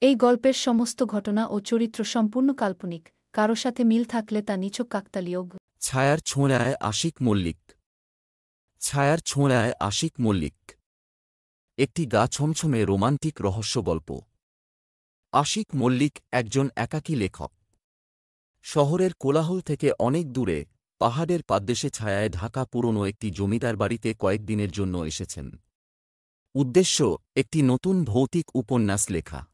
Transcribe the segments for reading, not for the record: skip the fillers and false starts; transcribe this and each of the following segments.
এই গল্পের সমস্ত ঘটনা ও চরিত্র সম্পূর্ণ কাল্পনিক, কারো সাথে মিল থাকলে তা নিছক কাকতালীয়। ছায়ার ছোঁয়ায় আশিক মল্লিক। ছায়ার ছোঁয়ায় আশিক মল্লিক একটি গা ছমছমে রোমান্টিক রহস্য গল্প। আশিক মল্লিক একজন একাকী লেখক। শহরের কোলাহল থেকে অনেক দূরে পাহাড়ের পাদদেশে ছায়ায় ঢাকা পুরনো একটি জমিদার বাড়িতে কয়েকদিনের জন্য এসেছেন। উদ্দেশ্য একটি নতুন ভৌতিক উপন্যাস লেখা।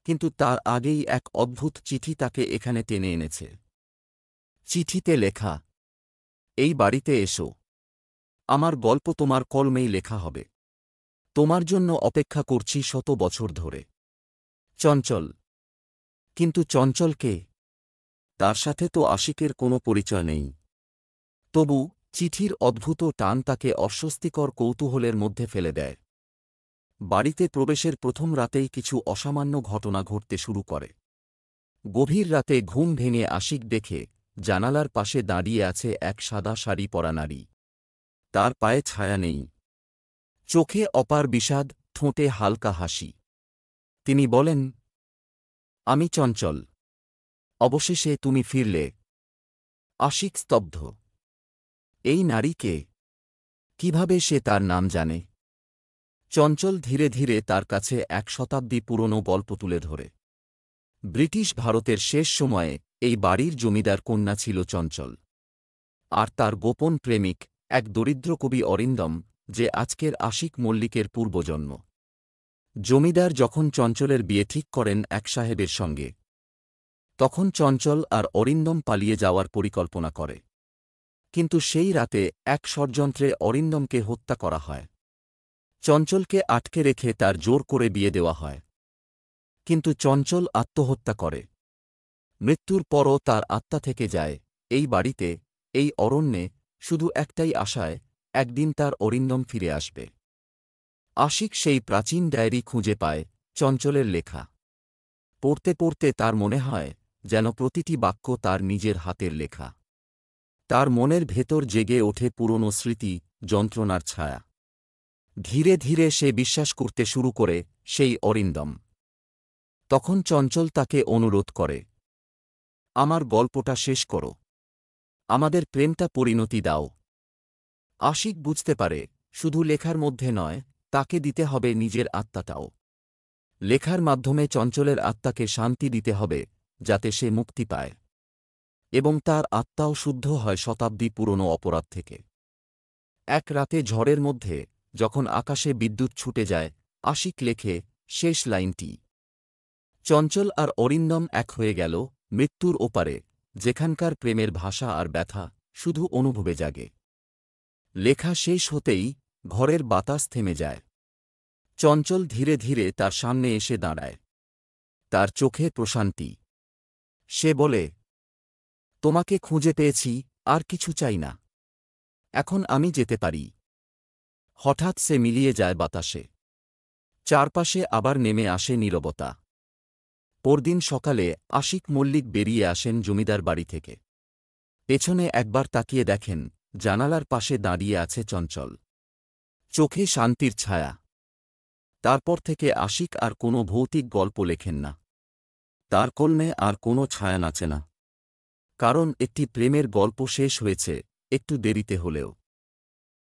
কিন্তু তার আগেই এক অদ্ভুত চিঠি তাকে এখানে টেনে এনেছে। চিঠিতে লেখা, এই বাড়িতে এসো, আমার গল্প তোমার কলমেই লেখা হবে। তোমার জন্য অপেক্ষা করছি শত বছর ধরে। চঞ্চল। কিন্তু চঞ্চল কে? তার সাথে তো আশিকের কোনো পরিচয় নেই। তবু চিঠির অদ্ভুত টান তাকে অস্বস্তিকর কৌতূহলের মধ্যে ফেলে দেয়। বাড়িতে প্রবেশের প্রথম রাতেই কিছু অসামান্য ঘটনা ঘটতে শুরু করে। গভীর রাতে ঘুম ভেঙে আশিক দেখে জানালার পাশে দাঁড়িয়ে আছে এক সাদা শাড়ি পরা নারী। তার পায়ে ছায়া নেই, চোখে অপার বিষাদ, ঠোঁটে হালকা হাসি। তিনি বলেন, আমি চঞ্চল, অবশেষে তুমি ফিরলে। আশিক স্তব্ধ। এই নারীকে কিভাবে সে তার নাম জানে? চঞ্চল ধীরে ধীরে তার কাছে এক শতাব্দী পুরনো গল্প তুলে ধরে। ব্রিটিশ ভারতের শেষ সময়ে এই বাড়ির জমিদার কন্যা ছিল চঞ্চল, আর তার গোপন প্রেমিক এক দরিদ্র কবি অরিন্দম, যে আজকের আশিক মল্লিকের পূর্বজন্ম। জমিদার যখন চঞ্চলের বিয়ে ঠিক করেন এক সাহেবের সঙ্গে, তখন চঞ্চল আর অরিন্দম পালিয়ে যাওয়ার পরিকল্পনা করে। কিন্তু সেই রাতে এক ষড়যন্ত্রে অরিন্দমকে হত্যা করা হয়। চঞ্চলকে আটকে রেখে তার জোর করে বিয়ে দেওয়া হয়। কিন্তু চঞ্চল আত্মহত্যা করে। মৃত্যুর পরও তার আত্মা থেকে যায় এই বাড়িতে, এই অরণ্যে, শুধু একটাই আশায়, একদিন তার অরিন্দম ফিরে আসবে। আশিক সেই প্রাচীন ডায়েরি খুঁজে পায়, চঞ্চলের লেখা। পড়তে পড়তে তার মনে হয় যেন প্রতিটি বাক্য তার নিজের হাতের লেখা। তার মনের ভেতর জেগে ওঠে পুরনো স্মৃতি, যন্ত্রণার ছায়া। ধীরে ধীরে সে বিশ্বাস করতে শুরু করে সেই অরিন্দম। তখন চঞ্চল তাকে অনুরোধ করে, আমার গল্পটা শেষ করো, আমাদের প্রেমটা পরিণতি দাও। আশিক বুঝতে পারে, শুধু লেখার মধ্যে নয়, তাকে দিতে হবে নিজের আত্মাটাও। লেখার মাধ্যমে চঞ্চলের আত্মাকে শান্তি দিতে হবে, যাতে সে মুক্তি পায় এবং তার আত্মাও শুদ্ধ হয় শতাব্দী পুরনো অপরাধ থেকে। এক রাতে ঝড়ের মধ্যে যখন আকাশে বিদ্যুৎ ছুটে যায়, আশিক লেখে শেষ লাইনটি, চঞ্চল আর অরিন্দম এক হয়ে গেল মৃত্যুর ওপারে, যেখানকার প্রেমের ভাষা আর ব্যথা শুধু অনুভবে জাগে। লেখা শেষ হতেই ঘরের বাতাস থেমে যায়। চঞ্চল ধীরে ধীরে তার সামনে এসে দাঁড়ায়। তার চোখে প্রশান্তি। সে বলে, তোমাকে খুঁজে পেয়েছি, আর কিছু চাই না। এখন আমি যেতে পারি। হঠাৎ সে মিলিয়ে যায় বাতাসে। চারপাশে আবার নেমে আসে নীরবতা। পরদিন সকালে আশিক মল্লিক বেরিয়ে আসেন জমিদার বাড়ি থেকে। পেছনে একবার তাকিয়ে দেখেন, জানালার পাশে দাঁড়িয়ে আছে চঞ্চল। চোখে শান্তির ছায়া। তারপর থেকে আশিক আর কোনো ভৌতিক গল্প লেখেন না। তার কলমে আর কোনো ছায়া নাচে না। কারণ একটি প্রেমের গল্প শেষ হয়েছে, একটু দেরিতে হলেও।